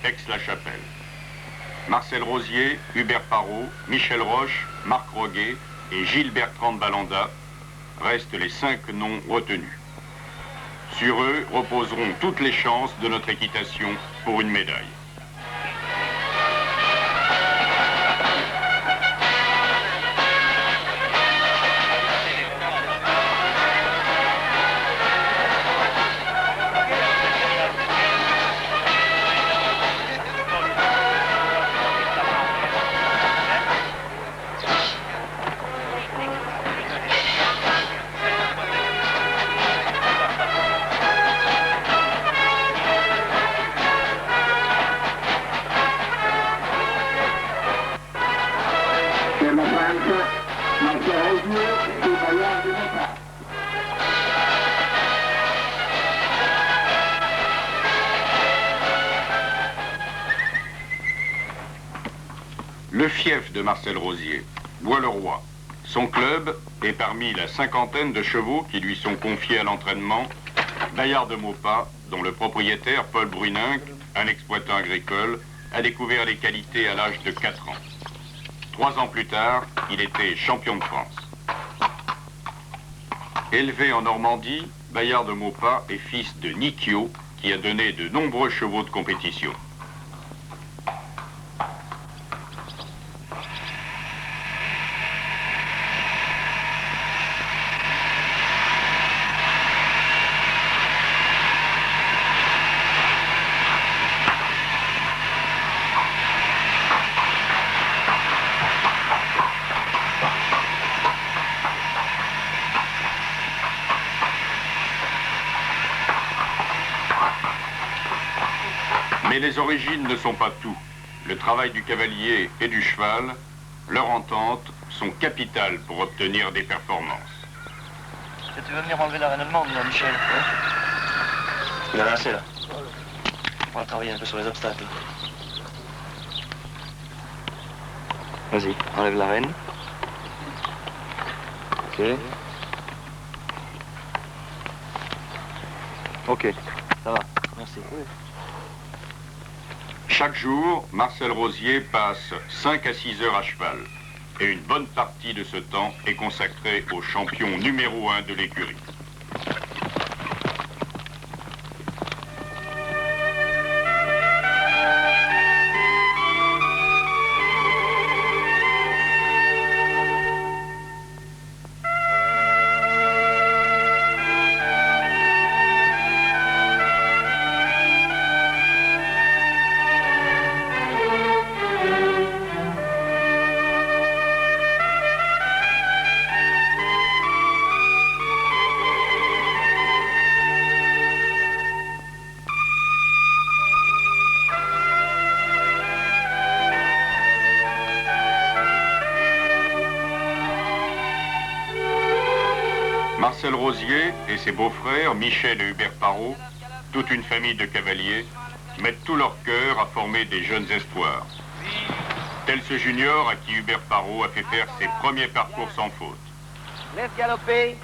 Aix-la-Chapelle. Marcel Rosier, Hubert Parot, Michel Roche, Marc Roguet et Gilles Bertrand de Balanda restent les 5 noms retenus. Sur eux reposeront toutes les chances de notre équitation pour une médaille. Le fief de Marcel Rosier, Bois-le-Roi. Son club est parmi la 50aine de chevaux qui lui sont confiés à l'entraînement, Bayard de Maupas, dont le propriétaire, Paul Bruninck, un exploitant agricole, a découvert les qualités à l'âge de 4 ans. 3 ans plus tard, il était champion de France. Élevé en Normandie, Bayard de Maupas est fils de Nicchio, qui a donné de nombreux chevaux de compétition. Mais les origines ne sont pas tout. Le travail du cavalier et du cheval, leur entente, sont capitales pour obtenir des performances. Tu veux venir enlever la reine allemande, là, Michel? Ouais. Il a assez, là. On va travailler un peu sur les obstacles. Vas-y, enlève la reine. Ok. Ok, ça va, merci. Oui. Chaque jour, Marcel Rosier passe 5 à 6 heures à cheval. Et une bonne partie de ce temps est consacrée au champion numéro 1 de l'écurie. Marcel Rosier et ses beaux-frères, Michel et Hubert Parot, toute une famille de cavaliers, mettent tout leur cœur à former des jeunes espoirs. Tel ce junior à qui Hubert Parot a fait faire ses premiers parcours sans faute. Laisse galoper.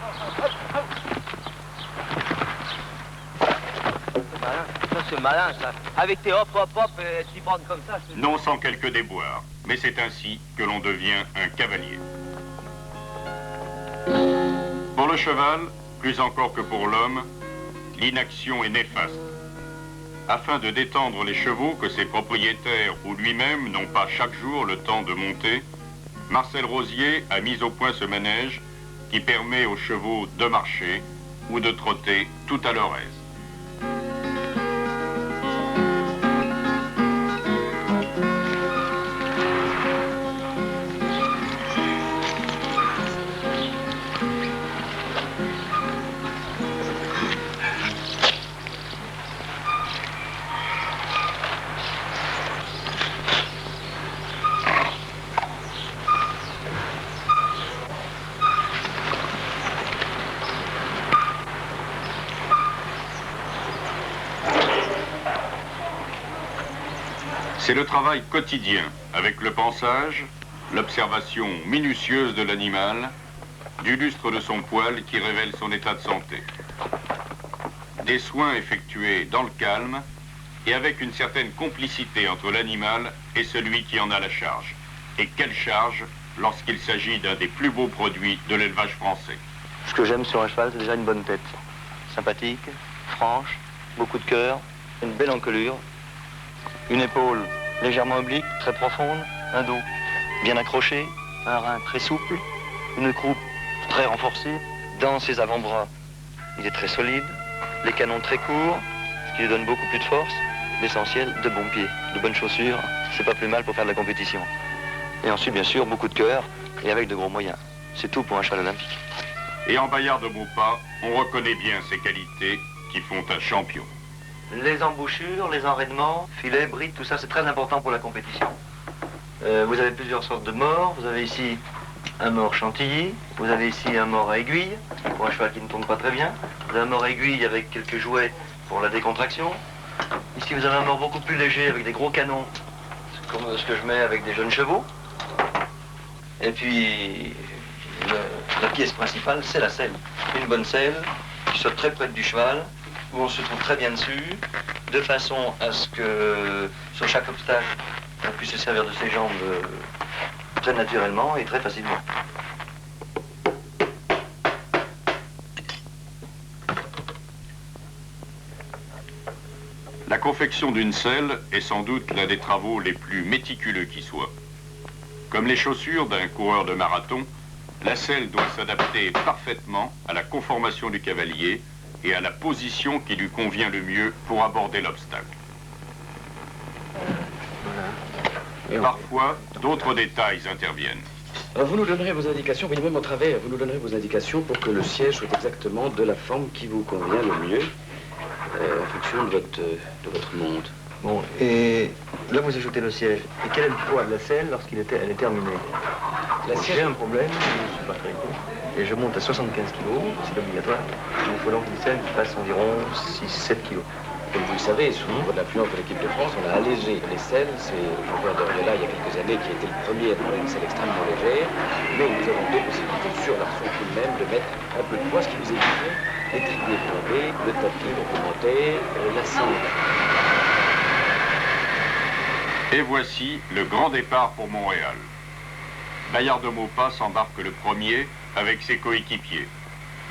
C'est malin, ça. Avec tes hop, hop, hop, tu prends comme ça. Non sans quelques déboires, mais c'est ainsi que l'on devient un cavalier. Pour le cheval, plus encore que pour l'homme, l'inaction est néfaste. Afin de détendre les chevaux que ses propriétaires ou lui-même n'ont pas chaque jour le temps de monter, Marcel Rosier a mis au point ce manège qui permet aux chevaux de marcher ou de trotter tout à leur aise. C'est le travail quotidien, avec le pansage, l'observation minutieuse de l'animal, du lustre de son poil qui révèle son état de santé. Des soins effectués dans le calme, et avec une certaine complicité entre l'animal et celui qui en a la charge. Et quelle charge lorsqu'il s'agit d'un des plus beaux produits de l'élevage français. Ce que j'aime sur un cheval, c'est déjà une bonne tête. Sympathique, franche, beaucoup de cœur, une belle encolure, une épaule légèrement oblique, très profonde, un dos bien accroché, un rein très souple, une croupe très renforcée. Dans ses avant-bras, il est très solide, les canons très courts, ce qui lui donne beaucoup plus de force. L'essentiel, de bons pieds, de bonnes chaussures, c'est pas plus mal pour faire de la compétition. Et ensuite, bien sûr, beaucoup de cœur et avec de gros moyens. C'est tout pour un cheval olympique. Et en Bayard de Maupas, on reconnaît bien ces qualités qui font un champion. Les embouchures, les enraînements, filets, brides, tout ça, c'est très important pour la compétition. Vous avez plusieurs sortes de morts. Vous avez ici un mort chantilly. Vous avez ici un mort à aiguille, pour un cheval qui ne tourne pas très bien. Vous avez un mort à aiguille avec quelques jouets pour la décontraction. Ici, vous avez un mort beaucoup plus léger avec des gros canons, comme ce que je mets avec des jeunes chevaux. Et puis, la pièce principale, c'est la selle. Une bonne selle qui soit très près du cheval, où on se trouve très bien dessus, de façon à ce que, sur chaque obstacle, on puisse se servir de ses jambes très naturellement et très facilement. La confection d'une selle est sans doute l'un des travaux les plus méticuleux qui soient. Comme les chaussures d'un coureur de marathon, la selle doit s'adapter parfaitement à la conformation du cavalier et à la position qui lui convient le mieux pour aborder l'obstacle. Parfois, d'autres détails interviennent. Alors vous nous donnerez vos indications, voyez même au travers, vous nous donnerez vos indications pour que le siège soit exactement de la forme qui vous convient le mieux en fonction de votre monde. Bon, et là vous ajoutez le siège. Et quel est le poids de la selle lorsqu'elle est terminée? J'ai un problème, je ne suis pas très gros, et je monte à 75 kg, c'est obligatoire. Il me faut donc une selle qui fasse environ 6-7 kg. Comme vous le savez, sous le niveau de l'influence de l'équipe de France, on a allégé les selles. C'est Jean-Pierre Doriola, il y a quelques années, qui a été le premier à demander une selle extrêmement légère. Mais nous avons deux possibilités sur l'arçon tout de même de mettre un peu de poids, ce qui vous évite les tricots plombés, le tapis complémentaire, la cendre. Et voici le grand départ pour Montréal. Bayard de Maupas s'embarque le premier avec ses coéquipiers.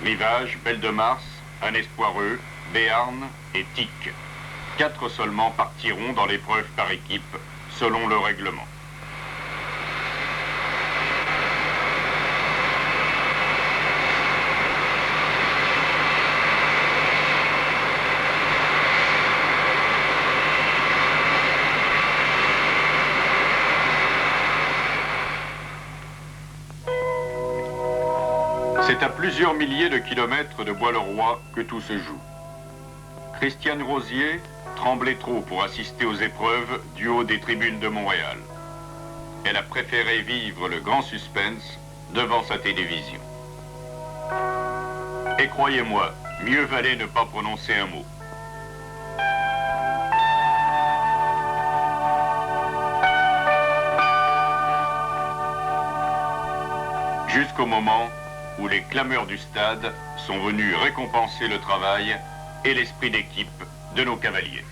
Rivage, Belle de Mars, Un Espoireux, Béarn et Tic. 4 seulement partiront dans l'épreuve par équipe, selon le règlement. C'est à plusieurs milliers de kilomètres de Bois-le-Roi que tout se joue. Christiane Rosier tremblait trop pour assister aux épreuves du haut des tribunes de Montréal. Elle a préféré vivre le grand suspense devant sa télévision. Et croyez-moi, mieux valait ne pas prononcer un mot. Jusqu'au moment où les clameurs du stade sont venus récompenser le travail et l'esprit d'équipe de nos cavaliers.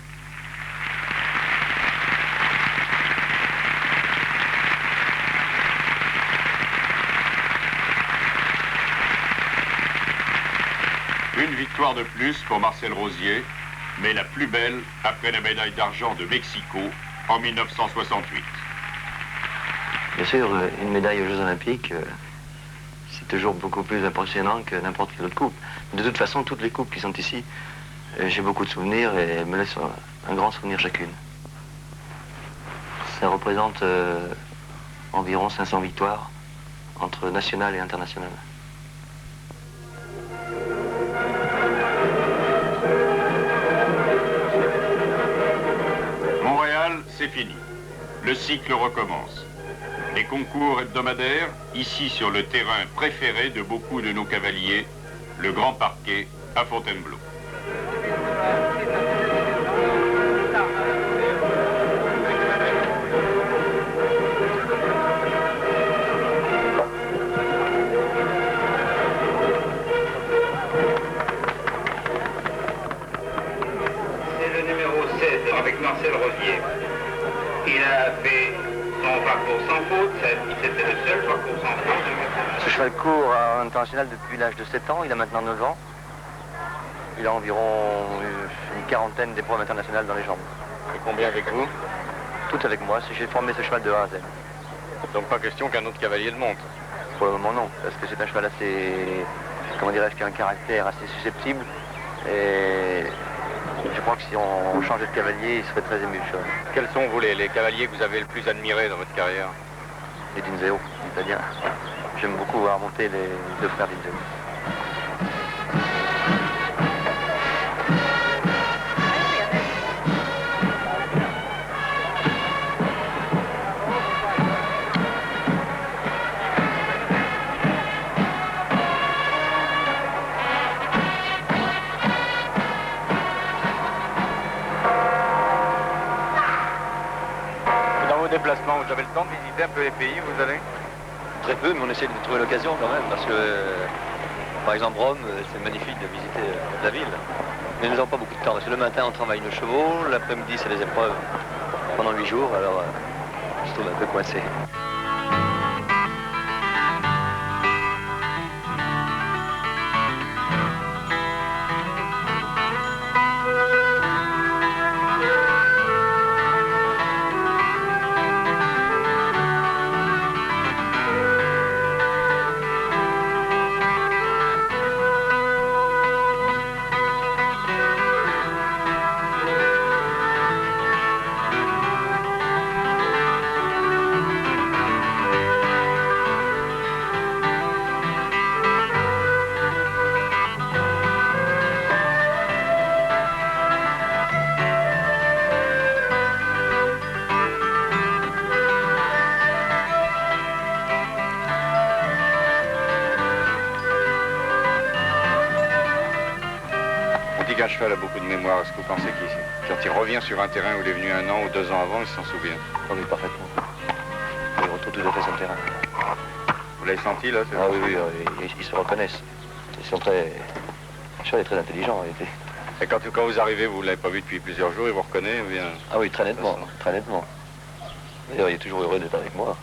Une victoire de plus pour Marcel Rosier, mais la plus belle après la médaille d'argent de Mexico en 1968. Bien sûr, une médaille aux Jeux Olympiques, c'est toujours beaucoup plus impressionnant que n'importe quelle autre coupe. De toute façon, toutes les coupes qui sont ici, j'ai beaucoup de souvenirs et elles me laissent un grand souvenir chacune. Ça représente environ 500 victoires entre nationales et internationales. Montréal, c'est fini. Le cycle recommence. Les concours hebdomadaires, ici sur le terrain préféré de beaucoup de nos cavaliers, le Grand Parquet à Fontainebleau. C'est le numéro 16 avec Il a fait son parcours sans faute, c'était le seul parcours sans faute. Ce cheval court à international depuis l'âge de 7 ans, il a maintenant 9 ans. Il a environ une quarantaine d'épreuves internationales dans les jambes. Et combien avec vous? Tout avec moi, j'ai formé ce cheval de A à Z. Donc pas question qu'un autre cavalier le monte. Pour le moment non, parce que c'est un cheval assez, comment dirais-je, qui a un caractère assez susceptible. Et je crois que si on changeait de cavalier, il serait très ému, le cheval. Quels sont vous les cavaliers que vous avez le plus admirés dans votre carrière? Les Dinzeo, c'est-à-dire, j'aime beaucoup voir monter les deux frères Dinzeo. Déplacement, vous avez le temps de visiter un peu les pays où vous allez? Très peu, mais on essaie de trouver l'occasion quand même, parce que, par exemple, Rome, c'est magnifique de visiter la ville. Mais nous n'avons pas beaucoup de temps, parce que le matin, on travaille nos chevaux, l'après-midi, c'est les épreuves pendant 8 jours, alors on se trouve un peu coincé. Un cheval a beaucoup de mémoire. Est-ce que vous pensez qu'il, quand il revient sur un terrain où il est venu 1 an ou 2 ans avant, il s'en souvient? Oui, parfaitement. Il retrouve tout à fait son terrain. Vous l'avez senti là? Ah oui, ils se reconnaissent. Ils sont très... Le cheval est très intelligent. Et quand vous arrivez, vous ne l'avez pas vu depuis plusieurs jours, il vous reconnaît ou bien... Ah oui, très nettement, très nettement. D'ailleurs, il est toujours heureux d'être avec moi.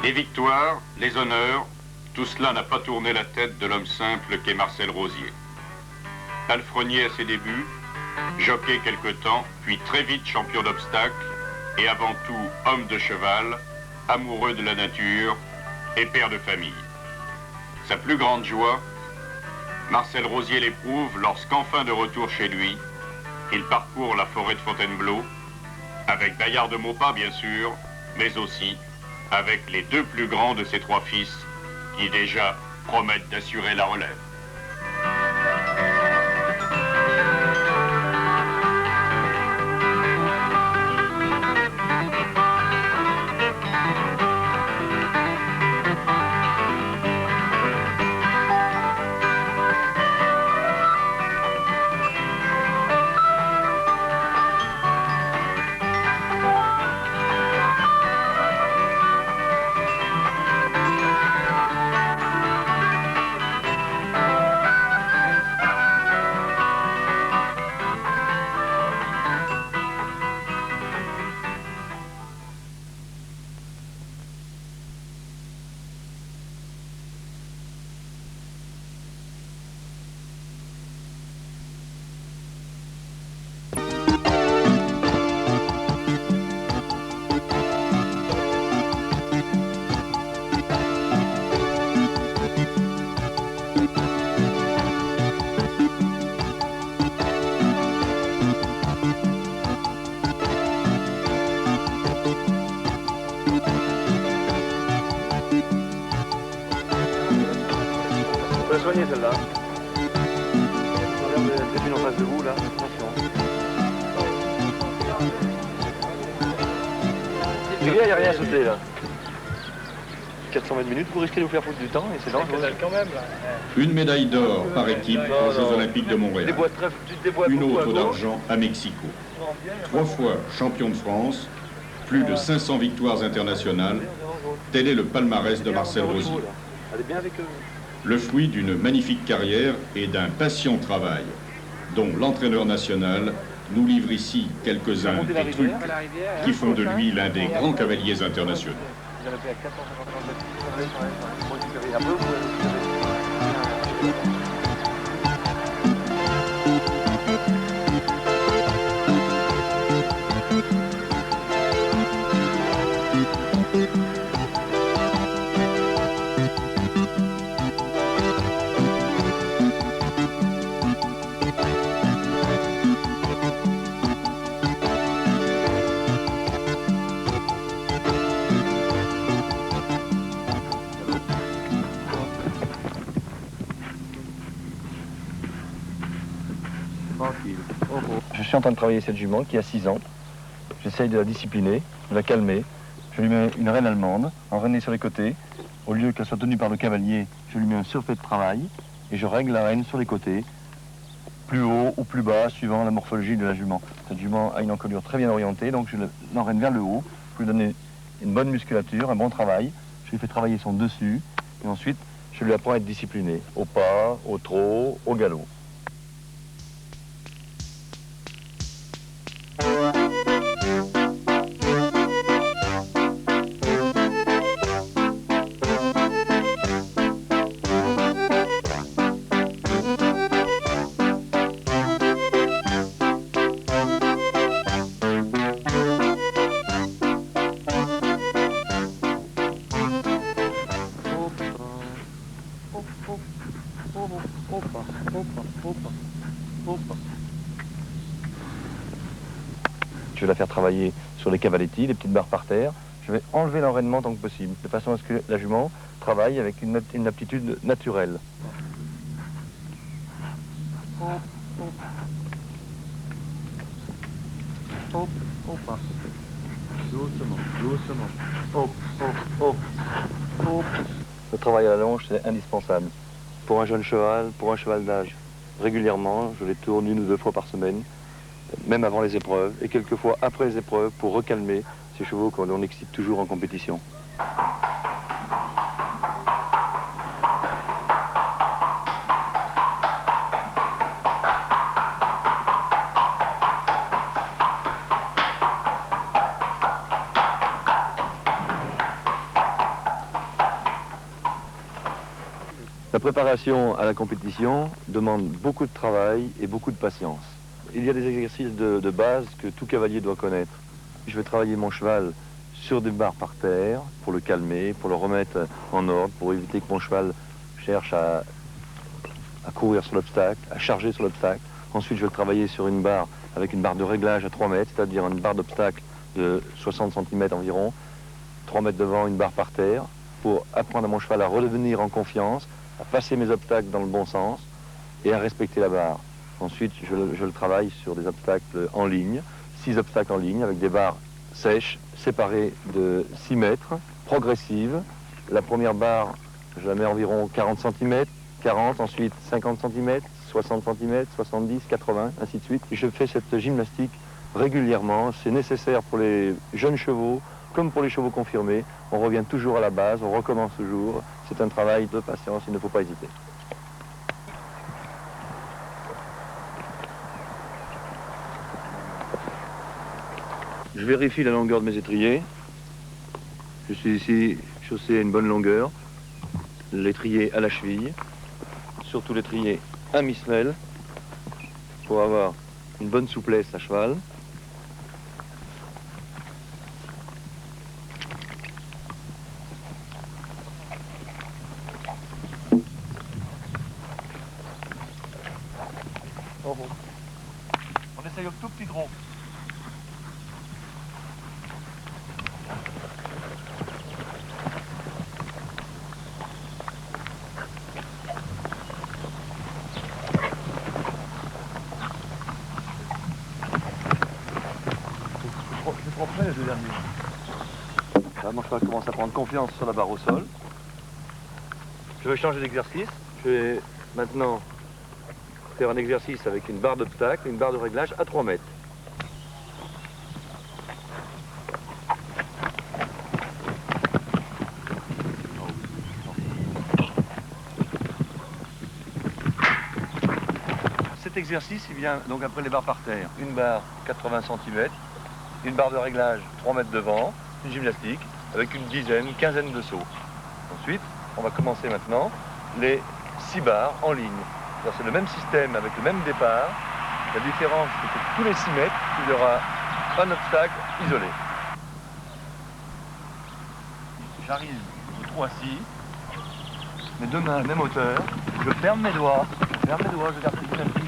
Les victoires, les honneurs, tout cela n'a pas tourné la tête de l'homme simple qu'est Marcel Rosier. Palefrenier à ses débuts, jockey quelque temps, puis très vite champion d'obstacles, et avant tout homme de cheval, amoureux de la nature et père de famille. Sa plus grande joie, Marcel Rosier l'éprouve lorsqu'enfin de retour chez lui, il parcourt la forêt de Fontainebleau, avec Bayard de Maupas bien sûr, mais aussi avec les 2 plus grands de ses 3 fils, qui déjà promettent d'assurer la relève. Soignez celle-là. Regarde les tribunes en face de vous, là. Attention. Les gars, il n'y a rien à sauter, là. 420 minutes, vous risquez de vous faire foutre du temps, et c'est dangereux. Quand même, là. Une médaille d'or par équipe aux Jeux Olympiques de Montréal. Une autre d'argent à Mexico. 3 fois champion de France Plus de 500 victoires internationales, tel est le palmarès de Marcel Rosier. Le fruit d'une magnifique carrière et d'un patient travail, dont l'entraîneur national nous livre ici quelques-uns des trucs qui font de lui l'un des grands cavaliers internationaux. Je suis en train de travailler cette jument qui a 6 ans. J'essaye de la discipliner, de la calmer. Je lui mets une rêne allemande, enraînée sur les côtés. Au lieu qu'elle soit tenue par le cavalier, je lui mets un surfait de travail et je règle la rêne sur les côtés, plus haut ou plus bas, suivant la morphologie de la jument. Cette jument a une encolure très bien orientée, donc je l'enraîne vers le haut pour lui donner une bonne musculature, un bon travail. Je lui fais travailler son dessus et ensuite je lui apprends à être discipliné, au pas, au trot, au galop. Je vais la faire travailler sur les cavaletti, les petites barres par terre. Je vais enlever l'enraînement tant que possible, de façon à ce que la jument travaille avec une aptitude naturelle. Doucement, doucement. Hop, hop, hop. Le travail à la longe, c'est indispensable. Pour un jeune cheval, pour un cheval d'âge. Régulièrement, je les tourne 1 ou 2 fois par semaine, même avant les épreuves, et quelquefois après les épreuves, pour recalmer ces chevaux qu'on excite toujours en compétition. La préparation à la compétition demande beaucoup de travail et beaucoup de patience. Il y a des exercices de base que tout cavalier doit connaître. Je vais travailler mon cheval sur des barres par terre pour le calmer, pour le remettre en ordre, pour éviter que mon cheval cherche à courir sur l'obstacle, à charger sur l'obstacle. Ensuite, je vais le travailler sur une barre avec une barre de réglage à 3 mètres, c'est-à-dire une barre d'obstacle de 60 cm environ, 3 mètres devant, une barre par terre, pour apprendre à mon cheval à redevenir en confiance, à passer mes obstacles dans le bon sens et à respecter la barre. Ensuite, je le travaille sur des obstacles en ligne, 6 obstacles en ligne avec des barres sèches, séparées de 6 mètres, progressives. La première barre, je la mets environ 40 cm, 40, ensuite 50 cm, 60 cm, 70, 80, ainsi de suite. Et je fais cette gymnastique régulièrement. C'est nécessaire pour les jeunes chevaux comme pour les chevaux confirmés. On revient toujours à la base, on recommence toujours. C'est un travail de patience, il ne faut pas hésiter. Je vérifie la longueur de mes étriers. Je suis ici chaussé à une bonne longueur. L'étrier à la cheville. Surtout l'étrier à mi-semelle pour avoir une bonne souplesse à cheval. On essaye un tout petit gros. Je prends près les 2 derniers. Là, mon cheval commence à prendre confiance sur la barre au sol. Je vais changer d'exercice. Je vais maintenant faire un exercice avec une barre d'obstacle, une barre de réglage à 3 mètres. cet exercice, il vient donc après les barres par terre. Une barre 80 cm, une barre de réglage 3 mètres devant, une gymnastique avec une dizaine, quinzaine de sauts. Ensuite, on va commencer maintenant les 6 barres en ligne. C'est le même système avec le même départ. La différence, c'est que tous les 6 mètres, il y aura un obstacle isolé. J'arrive au trou assis, mes deux mains à la même hauteur, je ferme mes doigts, je garde cette gymnastique.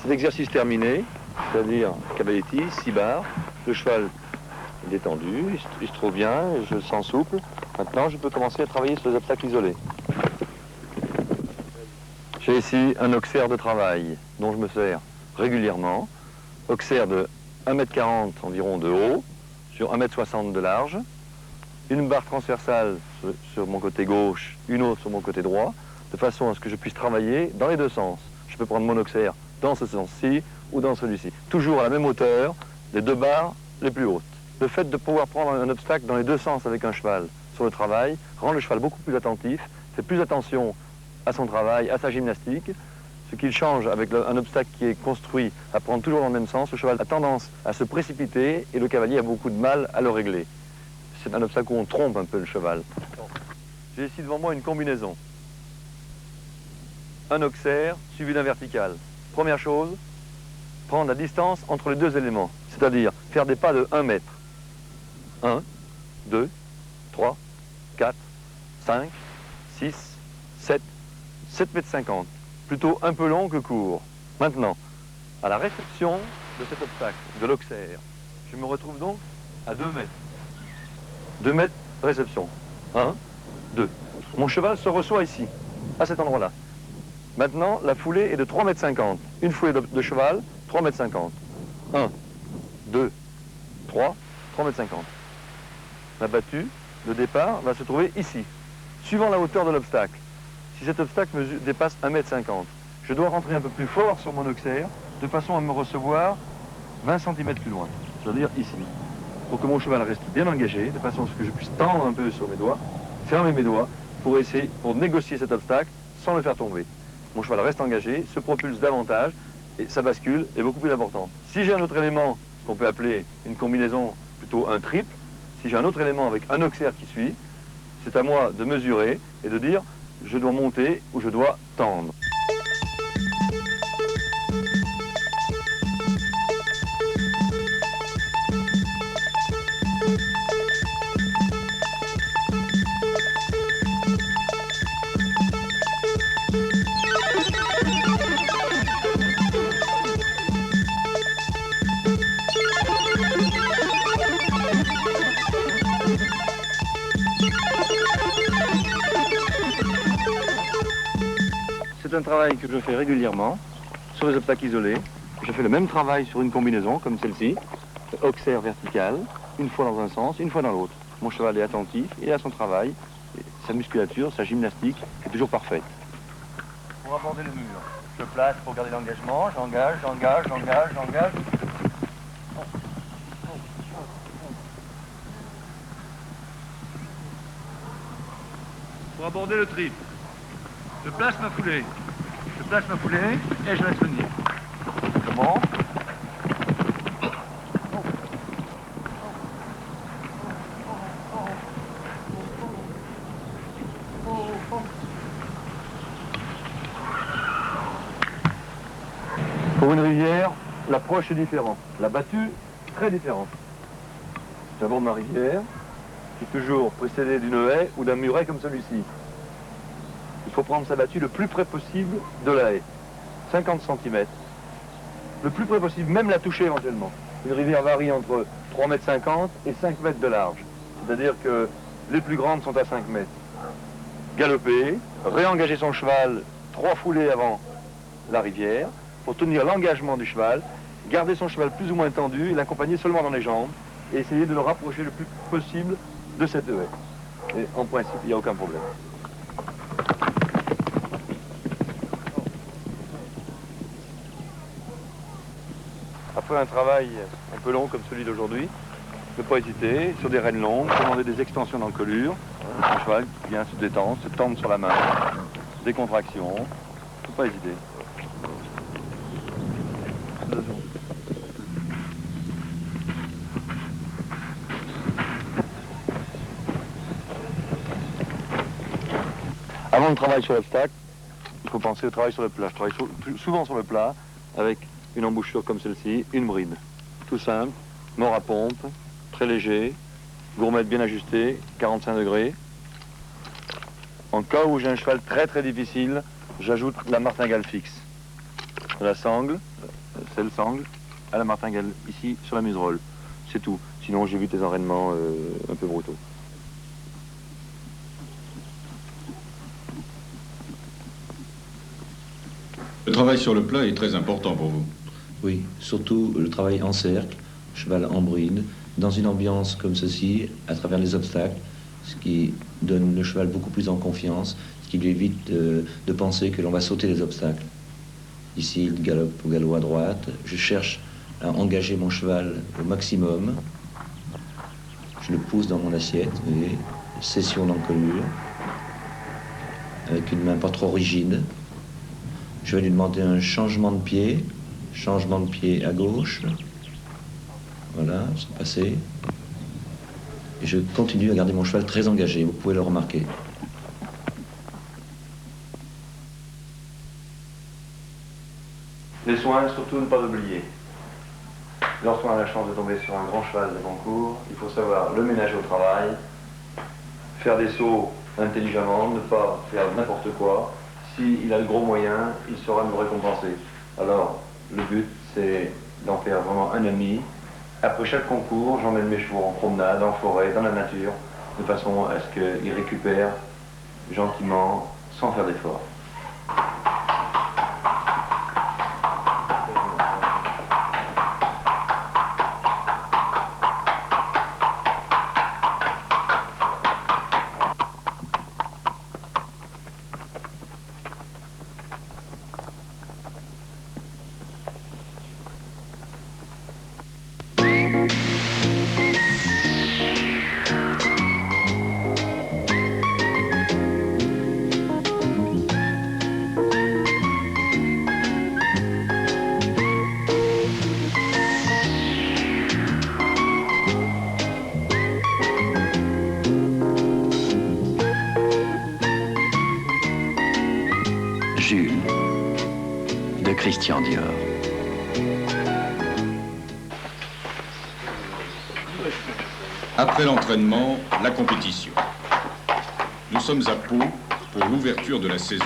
Cet exercice terminé, c'est-à-dire cavaletti, 6 barres, le cheval est détendu, il se trouve bien, je le sens souple. Maintenant, je peux commencer à travailler sur les obstacles isolés. J'ai ici un auxerre de travail dont je me sers régulièrement. Auxerre de 1,40 m environ de haut, sur 1,60 m de large. Une barre transversale sur mon côté gauche, une autre sur mon côté droit, de façon à ce que je puisse travailler dans les deux sens. Je peux prendre mon auxerre dans ce sens-ci ou dans celui-ci. Toujours à la même hauteur des deux barres les plus hautes. Le fait de pouvoir prendre un obstacle dans les deux sens avec un cheval sur le travail rend le cheval beaucoup plus attentif, fait plus attention à son travail, à sa gymnastique. Ce qu'il change avec un obstacle qui est construit à prendre toujours dans le même sens, le cheval a tendance à se précipiter et le cavalier a beaucoup de mal à le régler. C'est un obstacle où on trompe un peu le cheval. J'ai ici devant moi une combinaison. Un auxerre suivi d'un vertical. Première chose, prendre la distance entre les deux éléments, c'est-à-dire faire des pas de 1 mètre. 1, 2, 3, 4, 5, 6, 7, 7 mètres 50. Plutôt un peu long que court. Maintenant, à la réception de cet obstacle, de l'auxerre, je me retrouve donc à 2 mètres. 2 mètres réception. 1, 2. Mon cheval se reçoit ici, à cet endroit-là. Maintenant, la foulée est de 3,50 m. Une foulée de cheval, 3,50 m. 1, 2, 3, 3,50 m. La battue de départ va se trouver ici, suivant la hauteur de l'obstacle. Si cet obstacle dépasse 1,50 m, je dois rentrer un peu plus fort sur mon auxerre, de façon à me recevoir 20 cm plus loin, c'est-à-dire ici. Pour que mon cheval reste bien engagé, de façon à ce que je puisse tendre un peu sur mes doigts, fermer mes doigts, pour négocier cet obstacle sans le faire tomber. Mon cheval reste engagé, se propulse davantage, et sa bascule est beaucoup plus importante. Si j'ai un autre élément, qu'on peut appeler une combinaison, plutôt un triple, si j'ai un autre élément avec un auxerre qui suit, c'est à moi de mesurer et de dire je dois monter ou je dois tendre. C'est un travail que je fais régulièrement sur les obstacles isolés. Je fais le même travail sur une combinaison comme celle-ci, auxerre vertical, une fois dans un sens, une fois dans l'autre. Mon cheval est attentif, il a son travail, et sa musculature, sa gymnastique est toujours parfaite. Pour aborder le mur, je place pour garder l'engagement, j'engage. Pour aborder le triple, je place ma foulée. Et je laisse venir. Comment? Pour une rivière, l'approche est différente. La battue, très différente. J'aborde ma rivière, qui est toujours précédée d'une haie ou d'un muret comme celui-ci. Il faut prendre sa battue le plus près possible de la haie, 50 cm. Le plus près possible, même la toucher éventuellement. Une rivière varie entre 3,50 m et 5 mètres de large. C'est-à-dire que les plus grandes sont à 5 mètres. Galoper, réengager son cheval 3 foulées avant la rivière, pour tenir l'engagement du cheval, garder son cheval plus ou moins tendu et l'accompagner seulement dans les jambes, et essayer de le rapprocher le plus possible de cette haie. Et en principe, il n'y a aucun problème. Après un travail un peu long comme celui d'aujourd'hui, ne pas hésiter, sur des rênes longues, commander des extensions d'encolure, Le cheval qui vient se détendre, se tendre sur la main, décontraction, faut pas hésiter. Avant le travail sur l'obstacle, il faut penser au travail sur le plat. Je travaille souvent sur le plat avec une embouchure comme celle-ci, une bride. Tout simple, mort à pompe, très léger, gourmette bien ajustée, 45 degrés. En cas où j'ai un cheval très très difficile, j'ajoute la martingale fixe. La sangle, celle sangle, à la martingale ici sur la muserolle. C'est tout. Sinon j'évite les enraînements un peu brutaux. Le travail sur le plat est très important pour vous. Oui, surtout le travail en cercle, cheval en bride, dans une ambiance comme ceci, à travers les obstacles, ce qui donne le cheval beaucoup plus en confiance, ce qui lui évite de penser que l'on va sauter les obstacles. Ici, il galope au galop à droite, je cherche à engager mon cheval au maximum, je le pousse dans mon assiette, et session d'encolure, avec une main pas trop rigide. Je vais lui demander un changement de pied à gauche. Voilà, c'est passé. Et je continue à garder mon cheval très engagé, vous pouvez le remarquer. Les soins, surtout ne pas oublier. Lorsqu'on a la chance de tomber sur un grand cheval de concours, il faut savoir le ménager au travail, faire des sauts intelligemment, ne pas faire n'importe quoi. S'il a le gros moyen, il saura nous récompenser. Alors, le but, c'est d'en faire vraiment un ami. Après chaque concours, j'emmène mes chevaux en promenade, en forêt, dans la nature, de façon à ce qu'ils récupèrent gentiment, sans faire d'effort. Jules, de Christian Dior. Après l'entraînement, la compétition. Nous sommes à Pau pour l'ouverture de la saison.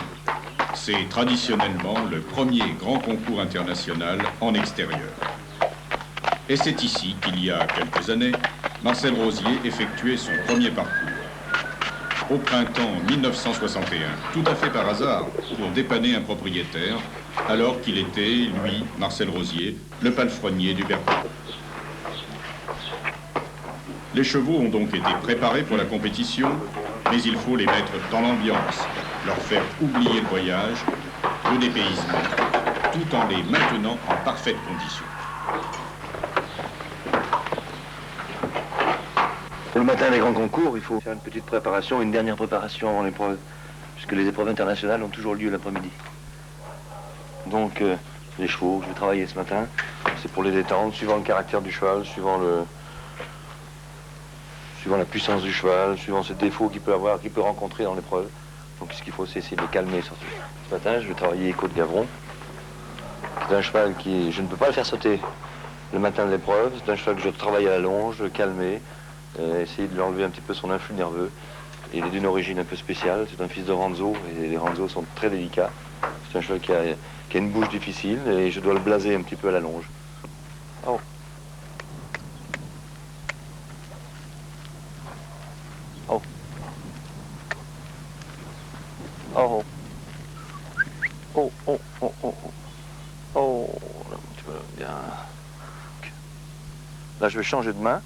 C'est traditionnellement le premier grand concours international en extérieur. Et c'est ici qu'il y a quelques années, Marcel Rosier effectuait son premier parcours. Au printemps 1961, tout à fait par hasard, pour dépanner un propriétaire, alors qu'il était, lui, Marcel Rosier, le palefrenier du Berthaud. Les chevaux ont donc été préparés pour la compétition, mais il faut les mettre dans l'ambiance, leur faire oublier le voyage, le dépaysement, tout en les maintenant en parfaite condition. Pour le matin des grands concours, il faut faire une petite préparation, une dernière préparation avant l'épreuve, puisque les épreuves internationales ont toujours lieu l'après-midi. Donc, les chevaux, je vais travailler ce matin, c'est pour les détendre, suivant le caractère du cheval, suivant la puissance du cheval, suivant ses défauts qu'il peut avoir, qu'il peut rencontrer dans l'épreuve. Donc, ce qu'il faut, c'est essayer de les calmer surtout. Ce matin, je vais travailler Écho de Gavron. C'est un cheval qui, je ne peux pas le faire sauter le matin de l'épreuve. C'est un cheval que je travaille à la longe, le calmer. Essayer de lui enlever un petit peu son influx nerveux. Il est d'une origine un peu spéciale, c'est un fils de Ranzo, et les Ranzo sont très délicats. C'est un cheval qui a une bouche difficile, et je dois le blaser un petit peu à la longe. Oh. Oh. Oh. Oh, oh, oh, oh, oh. Oh, là, un petit peu bien. Là, je vais changer de main.